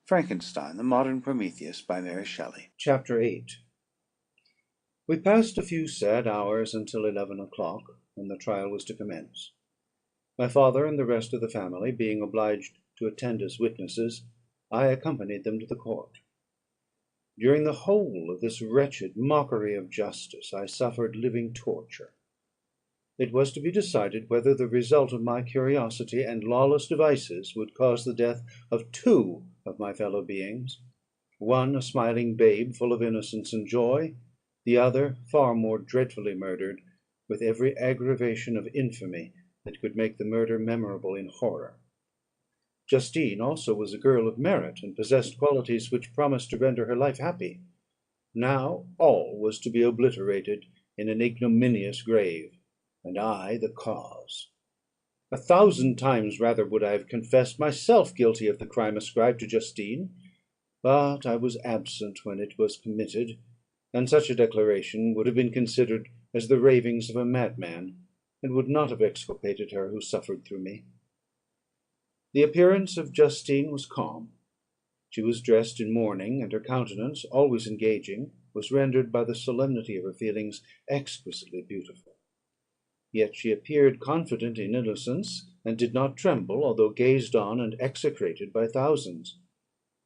Frankenstein, the Modern Prometheus, by Mary Shelley. Chapter 8. We passed a few sad hours until 11 o'clock, when the trial was to commence. My father and the rest of the family being obliged to attend as witnesses, I accompanied them to the court. During the whole of this wretched mockery of justice, I suffered living torture. It was to be decided whether the result of my curiosity and lawless devices would cause the death of two of my fellow beings; one a smiling babe full of innocence and joy, the other far more dreadfully murdered, with every aggravation of infamy that could make the murder memorable in horror. Justine also was a girl of merit, and possessed qualities which promised to render her life happy. Now all was to be obliterated in an ignominious grave, and I the cause. 1,000 times rather would I have confessed myself guilty of the crime ascribed to Justine; but I was absent when it was committed, and such a declaration would have been considered as the ravings of a madman, and would not have exculpated her who suffered through me. The appearance of Justine was calm. She was dressed in mourning, and her countenance, always engaging, was rendered by the solemnity of her feelings exquisitely beautiful. Yet she appeared confident in innocence, and did not tremble, although gazed on and execrated by thousands;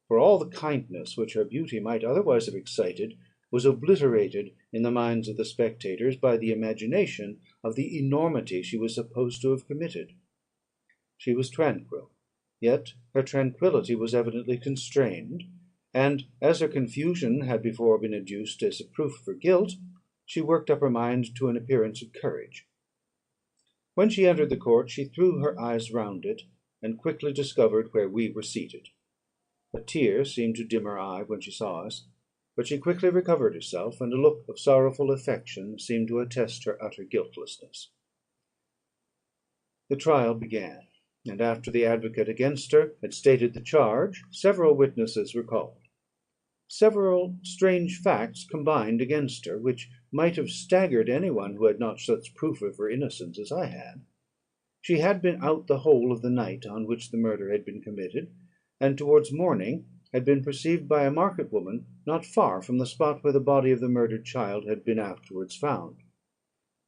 for all the kindness which her beauty might otherwise have excited was obliterated in the minds of the spectators by the imagination of the enormity she was supposed to have committed. She was tranquil, yet her tranquillity was evidently constrained; and, as her confusion had before been adduced as a proof of her guilt, she worked up her mind to an appearance of courage. When she entered the court, she threw her eyes round it, and quickly discovered where we were seated. A tear seemed to dim her eye when she saw us, but she quickly recovered herself, and a look of sorrowful affection seemed to attest her utter guiltlessness. The trial began, and after the advocate against her had stated the charge, several witnesses were called. Several strange facts combined against her, which might have staggered any one who had not such proof of her innocence as I had. She had been out the whole of the night on which the murder had been committed, and towards morning had been perceived by a market woman not far from the spot where the body of the murdered child had been afterwards found.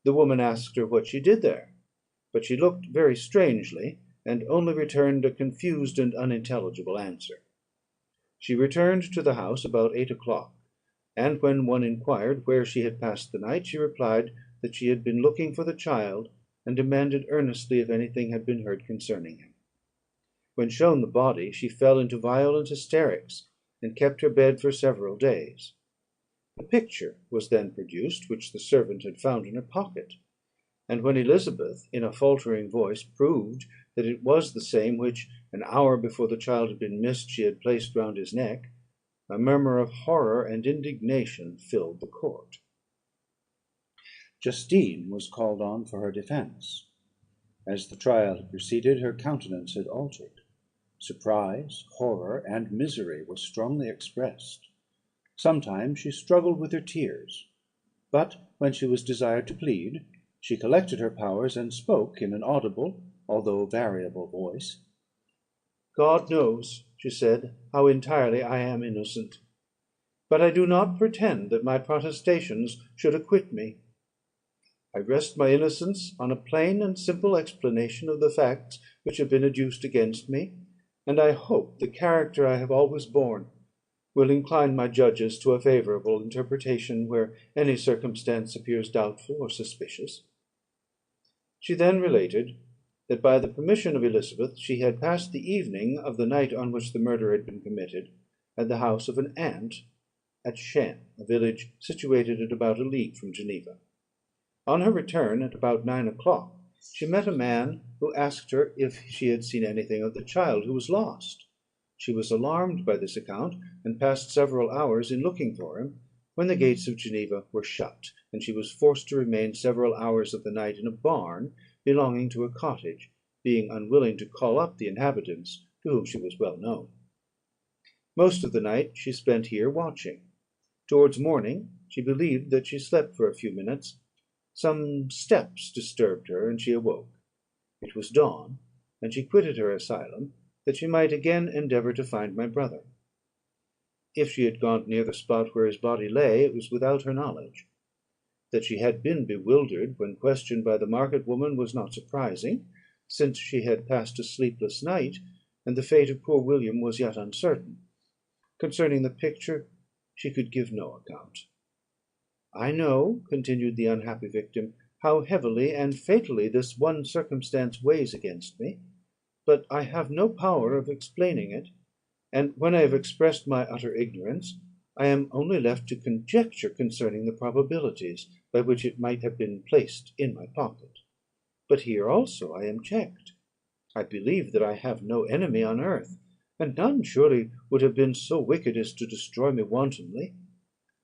The woman asked her what she did there, but she looked very strangely, and only returned a confused and unintelligible answer. She returned to the house about 8 o'clock, and when one inquired where she had passed the night, she replied that she had been looking for the child, and demanded earnestly if anything had been heard concerning him. When shown the body, she fell into violent hysterics, and kept her bed for several days. The picture was then produced, which the servant had found in her pocket; and when Elizabeth, in a faltering voice, proved that it was the same which, an hour before the child had been missed, she had placed round his neck, a murmur of horror and indignation filled the court. Justine was called on for her defence. As the trial had proceeded, her countenance had altered. Surprise, horror, and misery were strongly expressed. Sometimes she struggled with her tears; but when she was desired to plead, she collected her powers, and spoke in an audible, although variable voice. "God knows," she said, "how entirely I am innocent; but I do not pretend that my protestations should acquit me. I rest my innocence on a plain and simple explanation of the facts which have been adduced against me, and I hope the character I have always borne will incline my judges to a favourable interpretation where any circumstance appears doubtful or suspicious." She then related that, by the permission of Elizabeth, she had passed the evening of the night on which the murder had been committed at the house of an aunt at Chêne, a village situated at about a league from Geneva. On her return, at about 9 o'clock, she met a man who asked her if she had seen anything of the child who was lost. She was alarmed by this account, and passed several hours in looking for him, when the gates of Geneva were shut, and she was forced to remain several hours of the night in a barn belonging to a cottage, being unwilling to call up the inhabitants, to whom she was well known. Most of the night she spent here watching. Towards morning she believed that she slept for a few minutes. Some steps disturbed her, and she awoke. It was dawn, and she quitted her asylum, that she might again endeavour to find my brother. If she had gone near the spot where his body lay, it was without her knowledge. That she had been bewildered when questioned by the market woman was not surprising, since she had passed a sleepless night, and the fate of poor William was yet uncertain. Concerning the picture, she could give no account. "I know," continued the unhappy victim, "how heavily and fatally this one circumstance weighs against me; but I have no power of explaining it, and when I have expressed my utter ignorance, I am only left to conjecture concerning the probabilities by which it might have been placed in my pocket. But here also I am checked. I believe that I have no enemy on earth, and none surely would have been so wicked as to destroy me wantonly.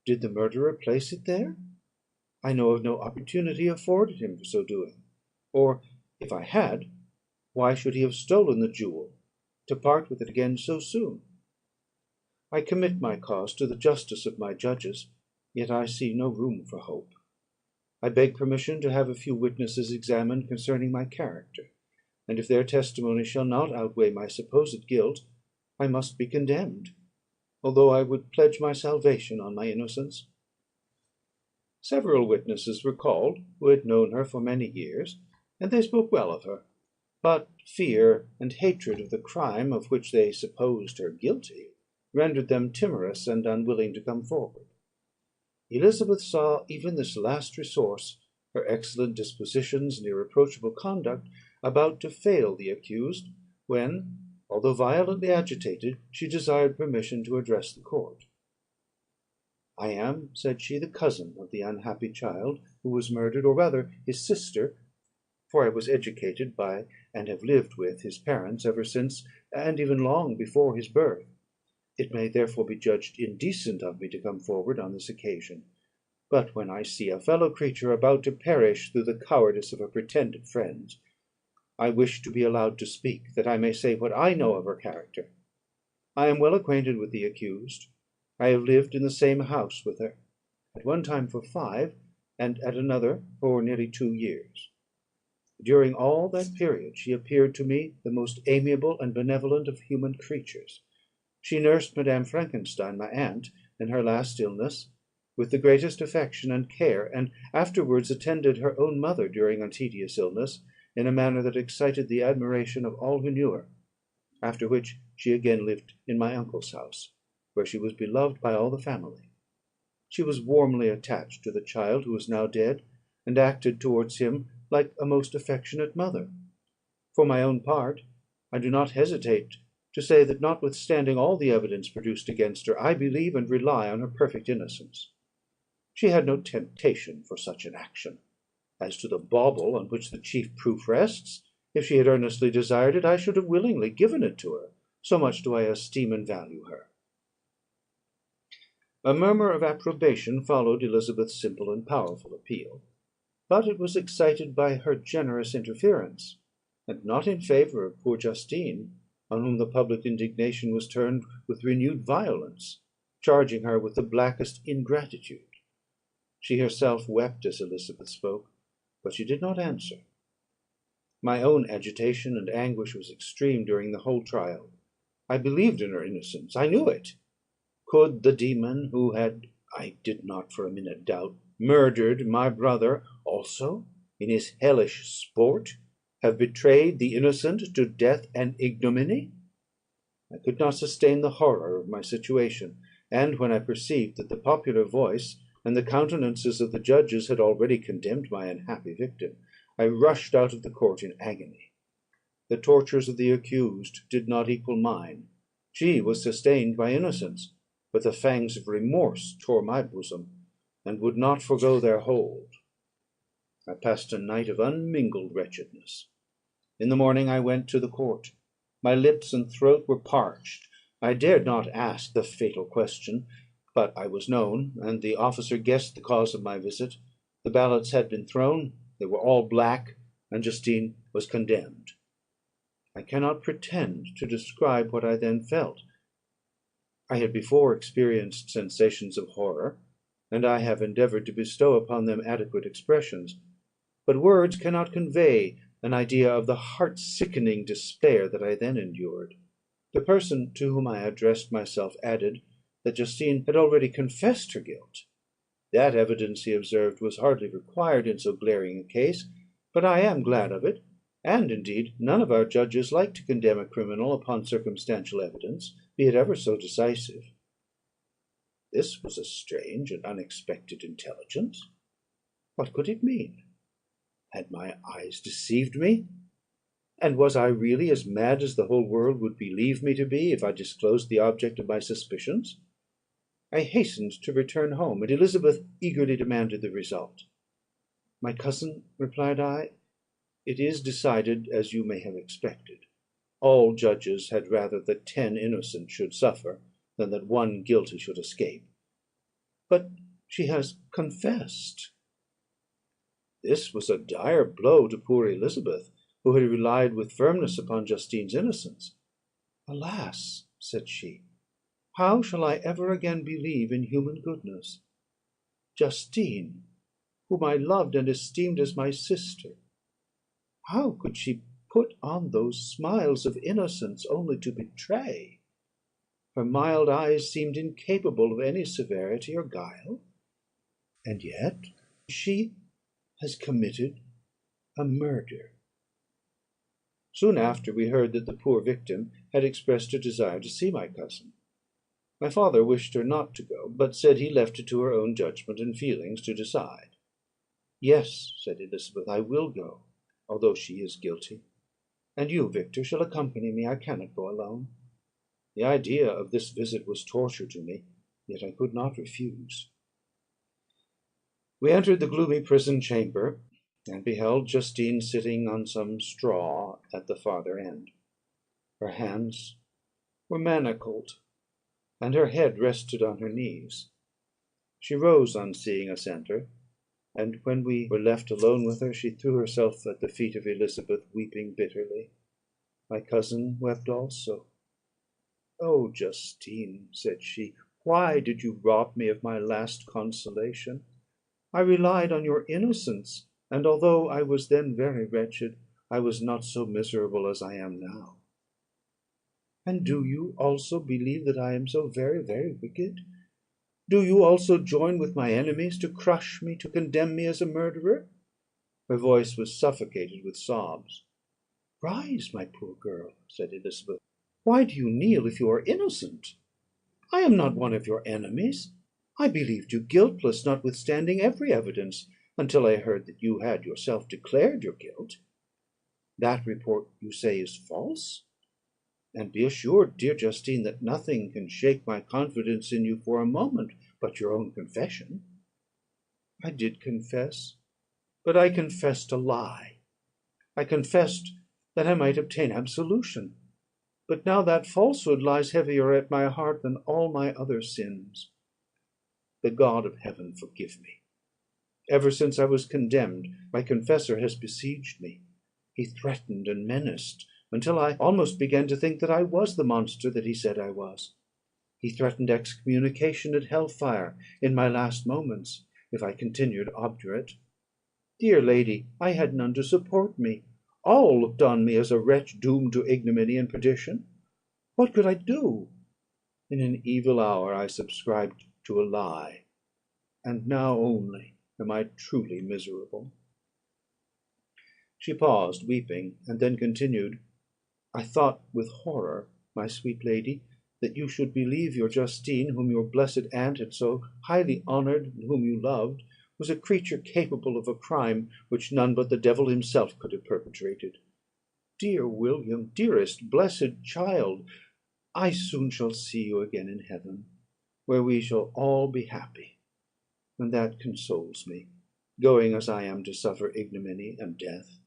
Did the murderer place it there? I know of no opportunity afforded him for so doing; or, if I had, why should he have stolen the jewel, to part with it again so soon? I commit my cause to the justice of my judges, yet I see no room for hope. I beg permission to have a few witnesses examined concerning my character, and if their testimony shall not outweigh my supposed guilt, I must be condemned, although I would pledge my salvation on my innocence." Several witnesses were called, who had known her for many years, and they spoke well of her; but fear and hatred of the crime of which they supposed her guilty rendered them timorous and unwilling to come forward. Elizabeth saw even this last resource, her excellent dispositions and irreproachable conduct, about to fail the accused, when, although violently agitated, she desired permission to address the court. "I am," said she, "the cousin of the unhappy child who was murdered, or rather his sister, for I was educated by and have lived with his parents ever since, and even long before his birth. It may therefore be judged indecent of me to come forward on this occasion; but when I see a fellow creature about to perish through the cowardice of her pretended friends, I wish to be allowed to speak, that I may say what I know of her character. I am well acquainted with the accused. I have lived in the same house with her, at one time for 5, and at another for nearly 2 years. During all that period she appeared to me the most amiable and benevolent of human creatures. She nursed Madame Frankenstein, my aunt, in her last illness, with the greatest affection and care, and afterwards attended her own mother during a tedious illness, in a manner that excited the admiration of all who knew her; after which she again lived in my uncle's house, where she was beloved by all the family. She was warmly attached to the child who is now dead, and acted towards him like a most affectionate mother. For my own part, I do not hesitate to say that, notwithstanding all the evidence produced against her, I believe and rely on her perfect innocence. She had no temptation for such an action. As to the bauble on which the chief proof rests, if she had earnestly desired it, I should have willingly given it to her, so much do I esteem and value her." A murmur of approbation followed Elizabeth's simple and powerful appeal; but it was excited by her generous interference, and not in favour of poor Justine, on whom the public indignation was turned with renewed violence, charging her with the blackest ingratitude. She herself wept as Elizabeth spoke, but she did not answer. My own agitation and anguish was extreme during the whole trial. I believed in her innocence, I knew it. Could the demon who had, I did not for a minute doubt, murdered my brother also, in his hellish sport, have betrayed the innocent to death and ignominy? I could not sustain the horror of my situation; and when I perceived that the popular voice and the countenances of the judges had already condemned my unhappy victim, I rushed out of the court in agony. The tortures of the accused did not equal mine. She was sustained by innocence, but the fangs of remorse tore my bosom, and would not forego their hold. I passed a night of unmingled wretchedness. In the morning I went to the court. My lips and throat were parched. I dared not ask the fatal question, but I was known, and the officer guessed the cause of my visit. The ballots had been thrown; they were all black, and Justine was condemned. I cannot pretend to describe what I then felt. I had before experienced sensations of horror, and I have endeavoured to bestow upon them adequate expressions; but words cannot convey an idea of the heart-sickening despair that I then endured. The person to whom I addressed myself added, that Justine had already confessed her guilt. That evidence, he observed, was hardly required in so glaring a case, but I am glad of it; and, indeed, none of our judges like to condemn a criminal upon circumstantial evidence, be it ever so decisive. This was a strange and unexpected intelligence. What could it mean? Had my eyes deceived me? And was I really as mad as the whole world would believe me to be, if I disclosed the object of my suspicions? I hastened to return home, and Elizabeth eagerly demanded the result. "My cousin," replied I, "it is decided as you may have expected. All judges had rather that 10 innocent should suffer, than that one guilty should escape. But she has confessed." This was a dire blow to poor Elizabeth, who had relied with firmness upon Justine's innocence. "Alas!" said she, "how shall I ever again believe in human goodness? Justine, whom I loved and esteemed as my sister, how could she put on those smiles of innocence only to betray? Her mild eyes seemed incapable of any severity or guile, and yet she has committed a murder." Soon after, we heard that the poor victim had expressed a desire to see my cousin. My father wished her not to go, but said he left it to her own judgment and feelings to decide. "Yes," said Elizabeth, "I will go, although she is guilty; and you, Victor, shall accompany me. I cannot go alone." The idea of this visit was torture to me, yet I could not refuse. We entered the gloomy prison chamber, and beheld Justine sitting on some straw at the farther end. Her hands were manacled, and her head rested on her knees. She rose on seeing us enter, and when we were left alone with her, she threw herself at the feet of Elizabeth, weeping bitterly. My cousin wept also. "Oh, Justine," said she, "why did you rob me of my last consolation? I relied on your innocence, and although I was then very wretched, I was not so miserable as I am now." "And do you also believe that I am so very, very wicked? Do you also join with my enemies to crush me, to condemn me as a murderer?" Her voice was suffocated with sobs. "Rise, my poor girl," said Elizabeth. "Why do you kneel if you are innocent? I am not one of your enemies. I believed you guiltless, notwithstanding every evidence, until I heard that you had yourself declared your guilt. That report, you say, is false? And be assured, dear Justine, that nothing can shake my confidence in you for a moment but your own confession." "I did confess, but I confessed a lie. I confessed that I might obtain absolution; but now that falsehood lies heavier at my heart than all my other sins. The God of heaven forgive me! Ever since I was condemned, my confessor has besieged me. He threatened and menaced, until I almost began to think that I was the monster that he said I was. He threatened excommunication and hell fire in my last moments, if I continued obdurate. Dear lady, I had none to support me. All looked on me as a wretch doomed to ignominy and perdition. What could I do? In an evil hour I subscribed to a lie, and now only am I truly miserable." She paused, weeping, and then continued: "I thought with horror, my sweet lady, that you should believe your Justine, whom your blessed aunt had so highly honoured, and whom you loved, was a creature capable of a crime which none but the devil himself could have perpetrated. Dear William, dearest blessed child, I soon shall see you again in heaven, where we shall all be happy, and that consoles me, going as I am to suffer ignominy and death.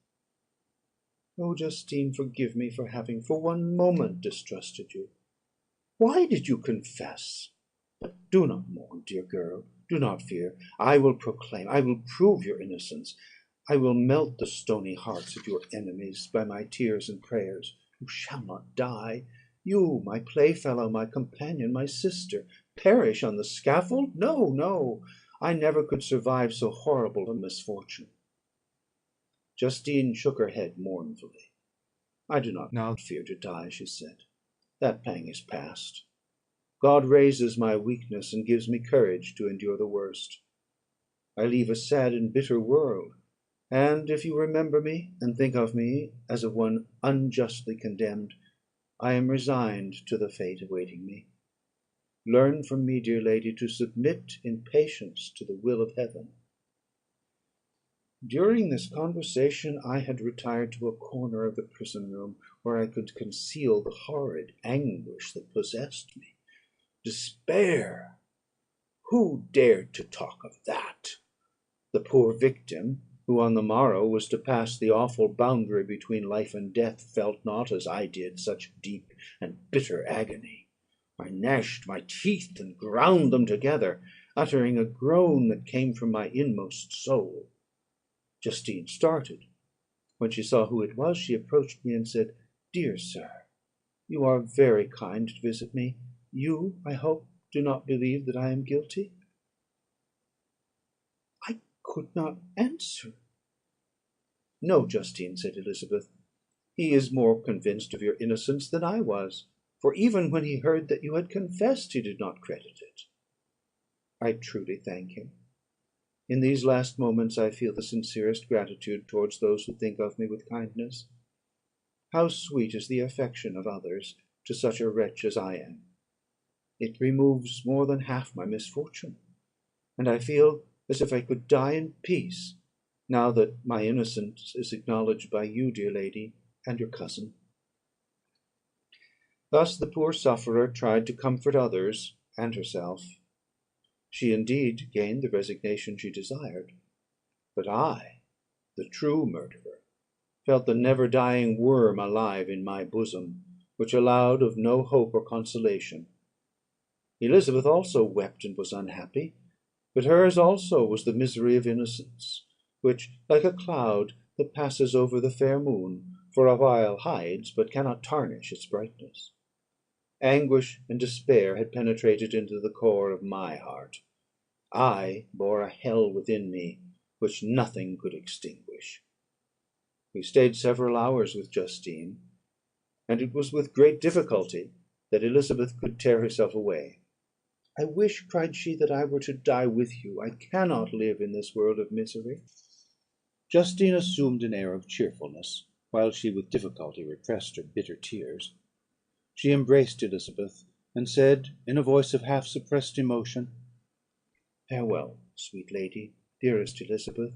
Oh, Justine, forgive me for having for one moment distrusted you. Why did you confess? But do not mourn, dear girl, do not fear. I will proclaim, I will prove your innocence. I will melt the stony hearts of your enemies by my tears and prayers. You shall not die. You, my playfellow, my companion, my sister, perish on the scaffold? No, no, I never could survive so horrible a misfortune." Justine shook her head mournfully. "I do not now fear to die," she said. "That pang is past. God raises my weakness, and gives me courage to endure the worst. I leave a sad and bitter world; and if you remember me, and think of me as of one unjustly condemned, I am resigned to the fate awaiting me. Learn from me, dear lady, to submit in patience to the will of Heaven." During this conversation I had retired to a corner of the prison room, where I could conceal the horrid anguish that possessed me. Despair! Who dared to talk of that? The poor victim, who on the morrow was to pass the awful boundary between life and death, felt not, as I did, such deep and bitter agony. I gnashed my teeth and ground them together, uttering a groan that came from my inmost soul. Justine started. When she saw who it was, she approached me and said, "Dear sir, you are very kind to visit me. You, I hope, do not believe that I am guilty?" I could not answer. "No, Justine," said Elizabeth, "he is more convinced of your innocence than I was; for even when he heard that you had confessed, he did not credit it." I truly thank him. In these last moments I feel the sincerest gratitude towards those who think of me with kindness. How sweet is the affection of others to such a wretch as I am! It removes more than half my misfortune, and I feel as if I could die in peace, now that my innocence is acknowledged by you, dear lady, and your cousin." Thus the poor sufferer tried to comfort others and herself. She indeed gained the resignation she desired; but I, the true murderer, felt the never dying worm alive in my bosom, which allowed of no hope or consolation. Elizabeth also wept and was unhappy; but hers also was the misery of innocence, which, like a cloud that passes over the fair moon, for a while hides, but cannot tarnish its brightness. Anguish and despair had penetrated into the core of my heart. I bore a hell within me which nothing could extinguish. We stayed several hours with Justine, and it was with great difficulty that Elizabeth could tear herself away. "I wish," cried she, "that I were to die with you. I cannot live in this world of misery." Justine assumed an air of cheerfulness, while she with difficulty repressed her bitter tears. She embraced Elizabeth, and said, in a voice of half suppressed emotion, "Farewell, sweet lady, dearest Elizabeth,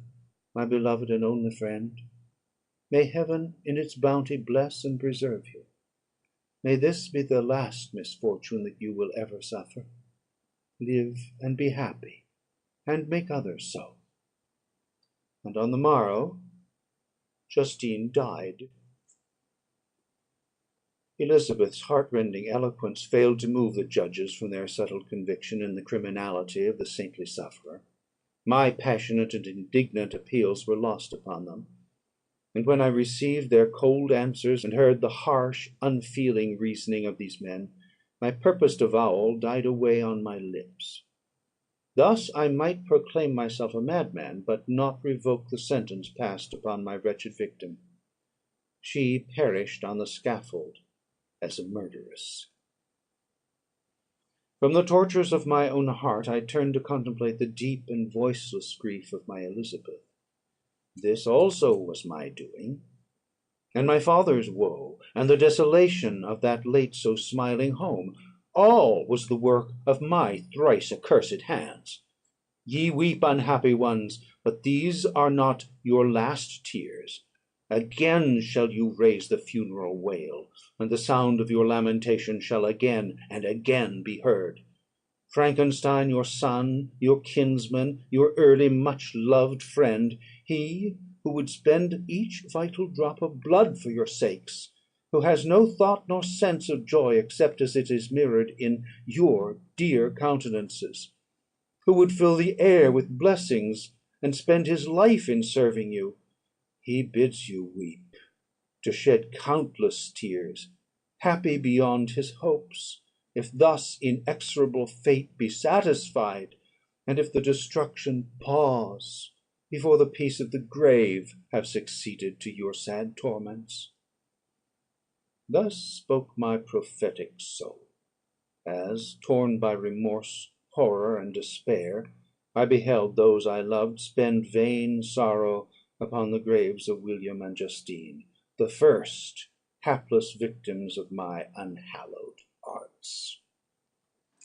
my beloved and only friend. May Heaven in its bounty bless and preserve you. May this be the last misfortune that you will ever suffer. Live and be happy, and make others so." And on the morrow Justine died. Elizabeth's heartrending eloquence failed to move the judges from their settled conviction in the criminality of the saintly sufferer. My passionate and indignant appeals were lost upon them; and when I received their cold answers, and heard the harsh, unfeeling reasoning of these men, my purposed avowal died away on my lips. Thus I might proclaim myself a madman, but not revoke the sentence passed upon my wretched victim. She perished on the scaffold as a murderess. From the tortures of my own heart I turned to contemplate the deep and voiceless grief of my Elizabeth. This also was my doing; and my father's woe, and the desolation of that late so smiling home, all was the work of my thrice accursed hands. Ye weep, unhappy ones, but these are not your last tears. Again shall you raise the funeral wail, and the sound of your lamentation shall again and again be heard. Frankenstein, your son, your kinsman, your early much loved friend, he who would spend each vital drop of blood for your sakes, who has no thought nor sense of joy except as it is mirrored in your dear countenances, who would fill the air with blessings, and spend his life in serving you, he bids you weep, to shed countless tears, happy beyond his hopes, if thus inexorable fate be satisfied, and if the destruction pause before the peace of the grave have succeeded to your sad torments." Thus spoke my prophetic soul. as, torn by remorse, horror, and despair, I beheld those I loved spend vain sorrow upon the graves of William and Justine, the first hapless victims of my unhallowed arts.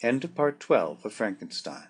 End of Part 12 of Frankenstein.